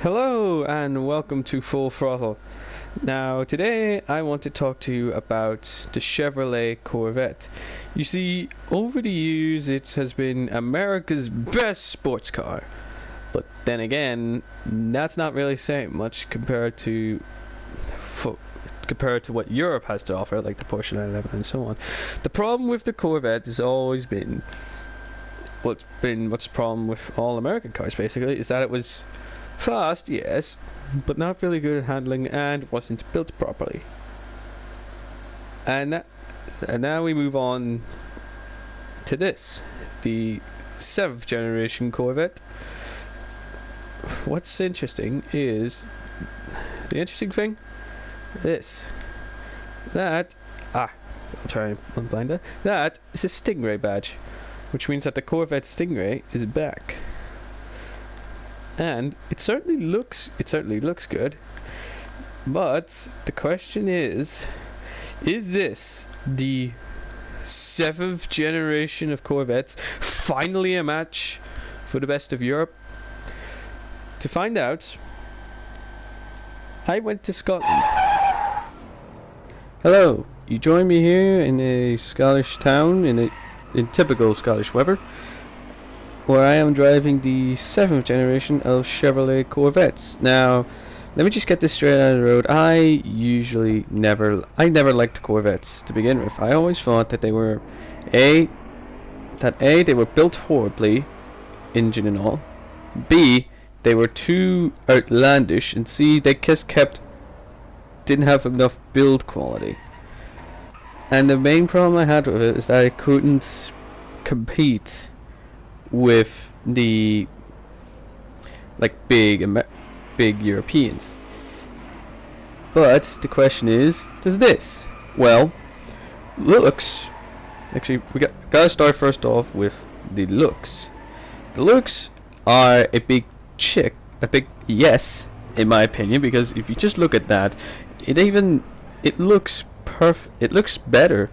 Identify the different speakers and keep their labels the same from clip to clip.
Speaker 1: Hello and welcome to Full Throttle. Now today I want to talk to you about the Chevrolet Corvette. You see, over the years it has been America's best sports car. But then again, that's not really saying much compared to what Europe has to offer, like the Porsche 911 and so on. The problem with the Corvette has always been what's the problem with all American cars basically, is that it was fast, yes, but not really good at handling and wasn't built properly. And now we move on to this, the 7th generation Corvette. What's interesting is, the interesting thing, I'll try and unblind that. That is a Stingray badge, which means that the Corvette Stingray is back. And it certainly looks good. But the question is this the 7th generation of Corvettes finally a match for the best of Europe? To find out, I went to Scotland. Hello, you join me here in a Scottish town in typical Scottish weather, where I am driving the 7th generation of Chevrolet Corvettes. Now, let me just get this straight out of the road. I never liked Corvettes to begin with. I always thought that they were they were built horribly, engine and all. B, they were too outlandish, and C, they didn't have enough build quality. And the main problem I had with it is that I couldn't compete with the big Europeans. But the question is, does this? Well, looks. Actually, gotta start first off with the looks. The looks are a big yes, in my opinion, because if you just look at that, it looks perfect. It looks better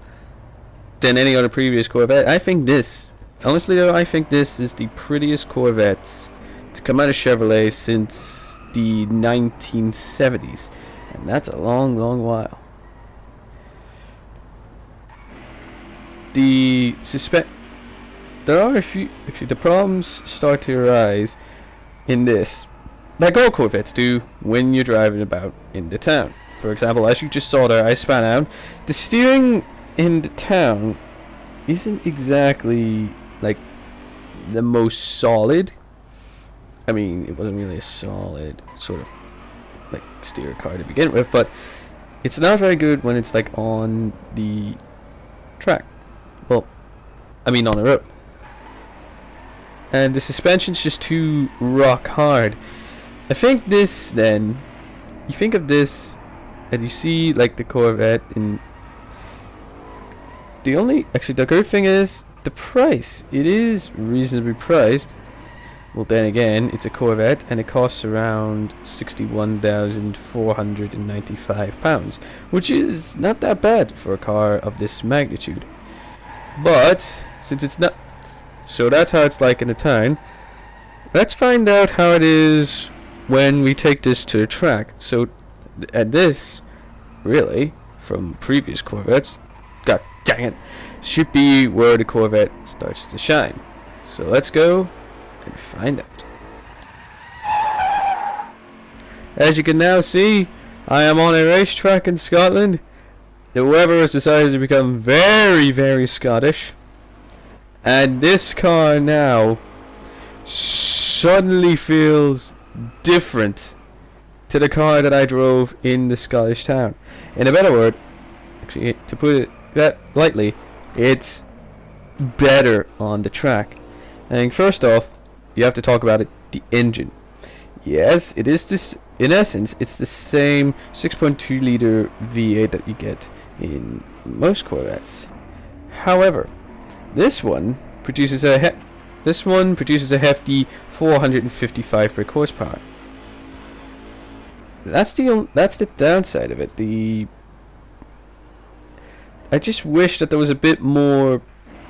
Speaker 1: than any other previous Corvette. Honestly though, I think this is the prettiest Corvette to come out of Chevrolet since the 1970s. And that's a long, long while. There are a few, actually the problems start to arise in this, like all Corvettes do when you're driving about in the town. For example, as you just saw there, I span out. The steering in the town isn't exactly like the most solid. I mean, it wasn't really a solid sort of like steer car to begin with, but it's not very good when it's like on the track. Well, I mean on the road. And the suspension's just too rock hard. I think this then, you think of this and you see like the Corvette in the good thing is the price. It is reasonably priced. Well, then again, it's a Corvette and it costs around £61,495, which is not that bad for a car of this magnitude. But since it's not, so that's how it's like in the town. Let's find out how it is when we take this to the track. So, and this, really, from previous Corvettes, god dang it, should be where the Corvette starts to shine. So let's go and find out. As you can now see, I am on a racetrack in Scotland. The weather has decided to become very, very Scottish. And this car now suddenly feels different to the car that I drove in the Scottish town. In a better word, actually, to put it that lightly, it's better on the track. And first off, you have to talk about it, the engine. Yes, it is this. In essence, it's the same 6.2 liter V8 that you get in most Corvettes. However, this one produces a hefty 455 brake horsepower. That's the downside of it. I just wish that there was a bit more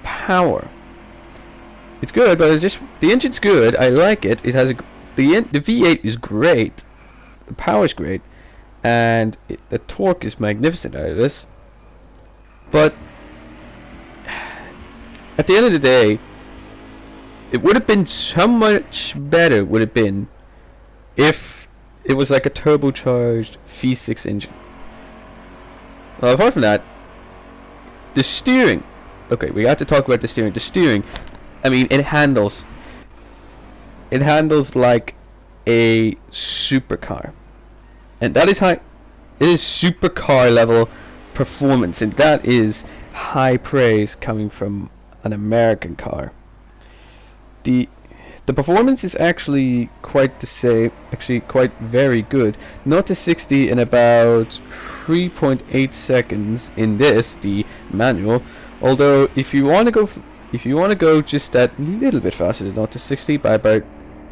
Speaker 1: power. It's good, but the engine's good. I like it. It has the V8 is great, the power is great, and the torque is magnificent out of this. But at the end of the day, it would have been so much better. Would have been if it was like a turbocharged V6 engine. Well, apart from that, the steering. Okay, we got to talk about the steering. The steering, I mean, it handles. It handles like a supercar, and that is high. It is supercar level performance, and that is high praise coming from an American car. The performance is actually quite the same, actually quite very good. 0 to 60 in about 3.8 seconds in this, the manual. Although if you want to go just that little bit faster than 0 to 60 by about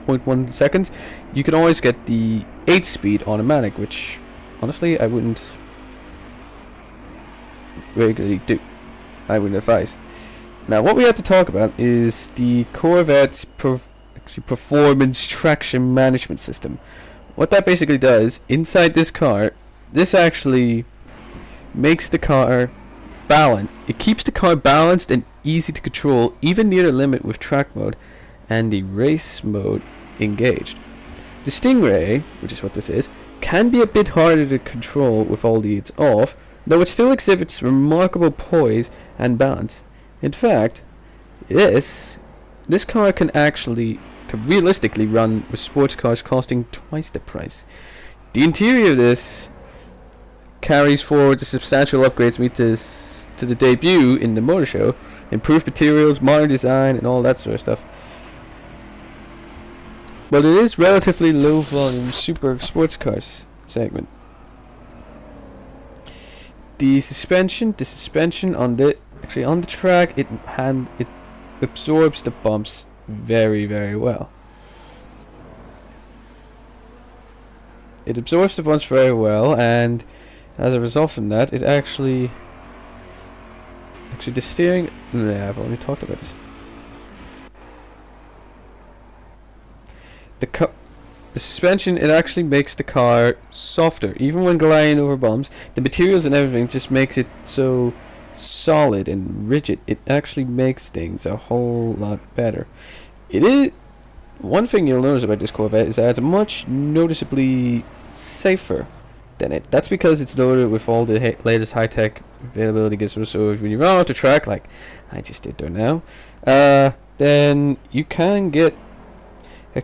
Speaker 1: 0.1 seconds, you can always get the 8-speed automatic, which honestly I wouldn't regularly do. I wouldn't advise. Now what we have to talk about is the Corvette's performance traction management system. What that basically does inside this car, this actually makes the car balanced. It keeps the car balanced and easy to control, even near the limit with track mode and the race mode engaged. The Stingray, which is what this is, can be a bit harder to control with all the aids off, though it still exhibits remarkable poise and balance. In fact, this car can realistically run with sports cars costing twice the price. The interior of this carries forward the substantial upgrades made to the debut in the motor show, improved materials, modern design, and all that sort of stuff. But it is relatively low volume super sports cars segment. The suspension on the track, it absorbs the bumps very, very well. It absorbs the bumps very well, and as a result from that, it actually the steering. Yeah, I've already talked about this. The suspension, it actually makes the car softer, even when gliding over bumps. The materials and everything just makes it so solid and rigid. It actually makes things a whole lot better. It is one thing you'll notice about this Corvette is that it's much noticeably safer than it. That's because it's loaded with all the latest high-tech availability gizmos. So when you run out the track, like I just did there now, then you can get.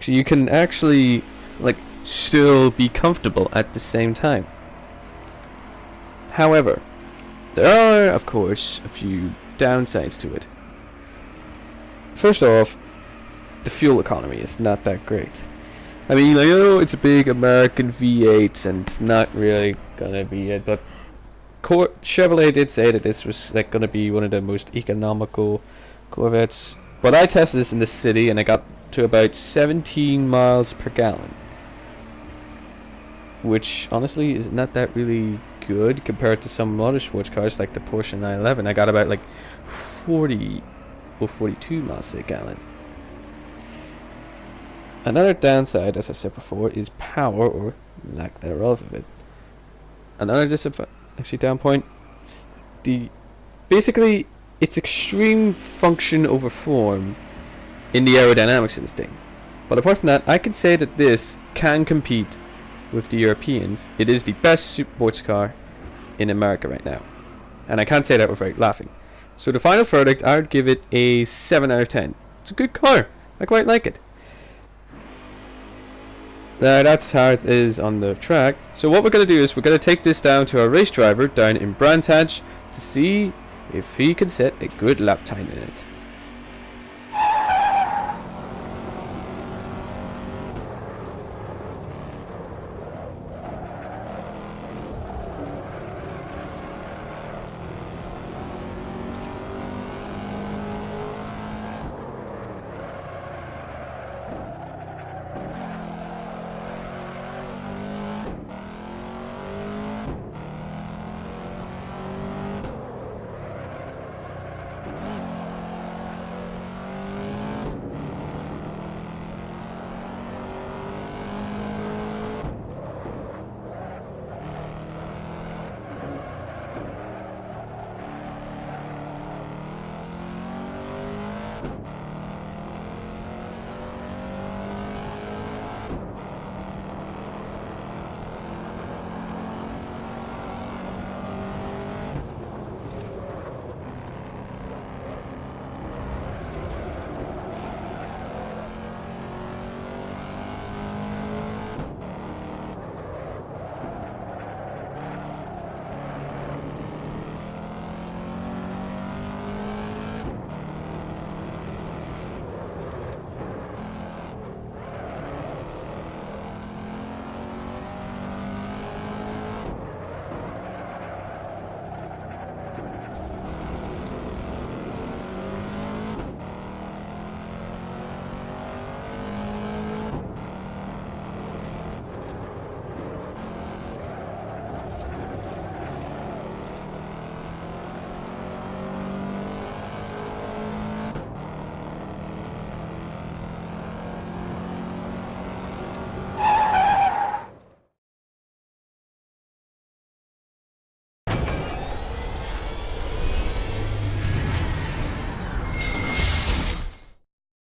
Speaker 1: You can actually like still be comfortable at the same time. However, there are, of course, a few downsides to it. First off, the fuel economy is not that great. I mean, I know it's a big American V8 and it's not really gonna be it, but Chevrolet did say that this was like gonna be one of the most economical Corvettes. But I tested this in the city and I got to about 17 miles per gallon, which honestly is not that really good compared to some other sports cars like the Porsche 911. I got about like 40 or 42 miles per gallon. Another downside, as I said before, is power or lack thereof of it. Another down point, basically it's extreme function over form in the aerodynamics of this thing. But apart from that, I can say that this can compete with the Europeans. It is the best sports car in America right now, and I can't say that without laughing. So the final verdict, I would give it a 7 out of 10. It's a good car. I quite like it. That's how it is on the track. So what we're going to do is we're going to take this down to our race driver down in Brands Hatch to see if he can set a good lap time in it.